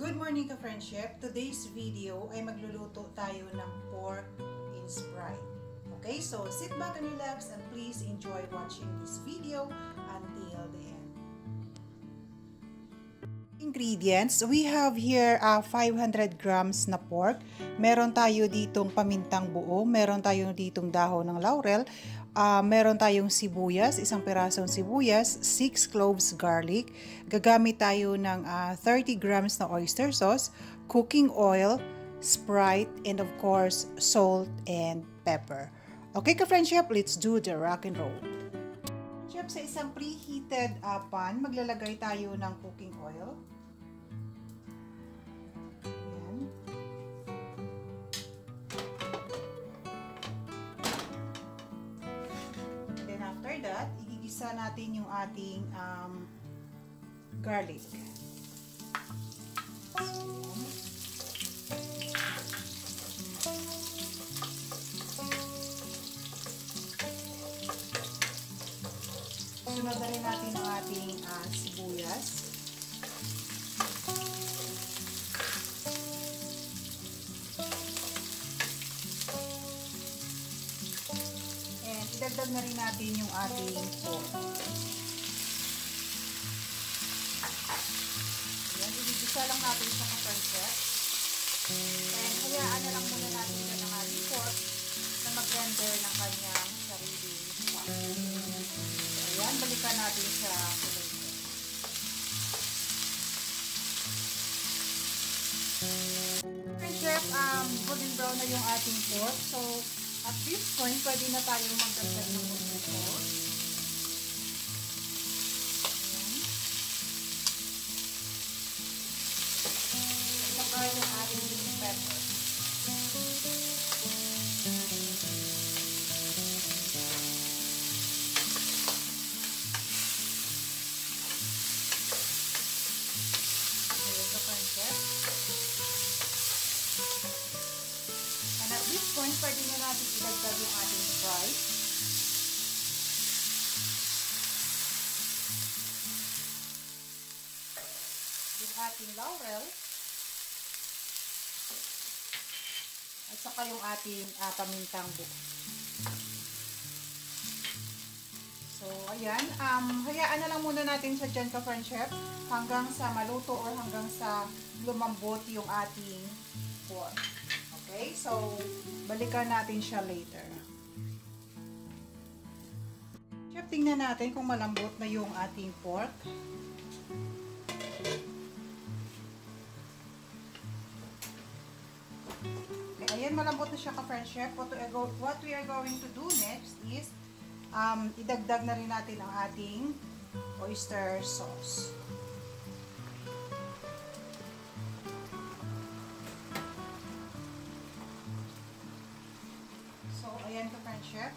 Good morning ka-friendship! Today's video ay magluluto tayo ng pork in Sprite. Okay, so sit back and relax and please enjoy watching this video until the end. Ingredients, we have here 500 grams na pork. Meron tayo ditong pamintang buo, meron tayo ditong dahon ng laurel, meron tayong sibuyas, isang pirasong sibuyas, 6 cloves garlic. Gagamit tayo ng 30 grams na oyster sauce, cooking oil, Sprite, and of course, salt and pepper. Okay ka-friendship, let's do the rock and roll. Sa isang preheated pan, maglalagay tayo ng cooking oil. Ayan. And then after that, igigisa natin yung ating garlic. Sunod na rin natin ang ating sibuyas. And idagdag na rin natin yung ating pork. Ayan, igigisa lang natin sa kapensya. And hayaan na lang muna natin yan ang ating pork na mag-render ng kanyang sariling spot. Ayan, balikan natin sa kulay. Chef, golden brown na yung ating pork. So, at this point, pwede na tayong magdagdag ng golden brown. Saka yung ating pepper. And at this point, pwede na natin idagdag yung ating Sprite. Yung ating laurel. At saka yung ating pamintang buo. So, ayan. Hayaan na lang muna natin sa dyan ka-friendship hanggang sa maluto or hanggang sa lumambot yung ating pork. Okay? So, balikan natin siya later. Chef, tingnan natin kung malambot na yung ating pork. Okay, ayan, malambot na siya ka-friendship. What we are going to do next is idagdag na rin natin ang ating oyster sauce. So, ayan ka-friendship.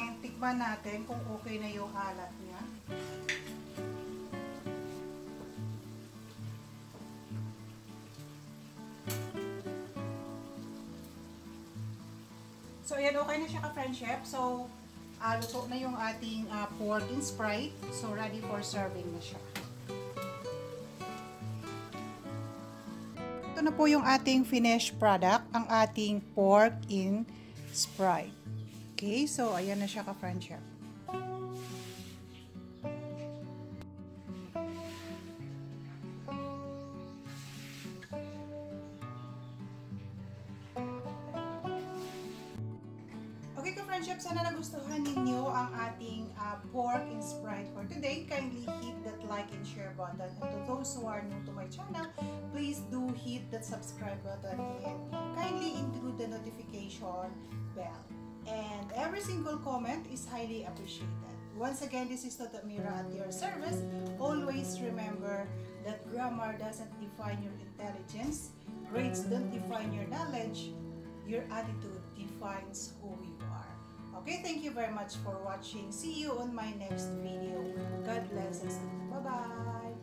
And tikman natin kung okay na yung alat niya. So, ayan, okay na siya ka-friendship. So, luto na yung ating pork in Sprite. So, ready for serving na siya. Ito na po yung ating finished product, ang ating pork in Sprite. Okay, so, ayan na siya ka-friendship. Okay ka-friendship, sana nagustuhan ninyo ang ating pork in Sprite for today. Kindly hit that like and share button. And to those who are new to my channel, please do hit that subscribe button and kindly include the notification bell. And every single comment is highly appreciated. Once again, this is Tata Mira at your service. Always remember that grammar doesn't define your intelligence, grades don't define your knowledge, your attitude defines who you are. Okay, thank you very much for watching. See you on my next video. God bless us. Bye-bye.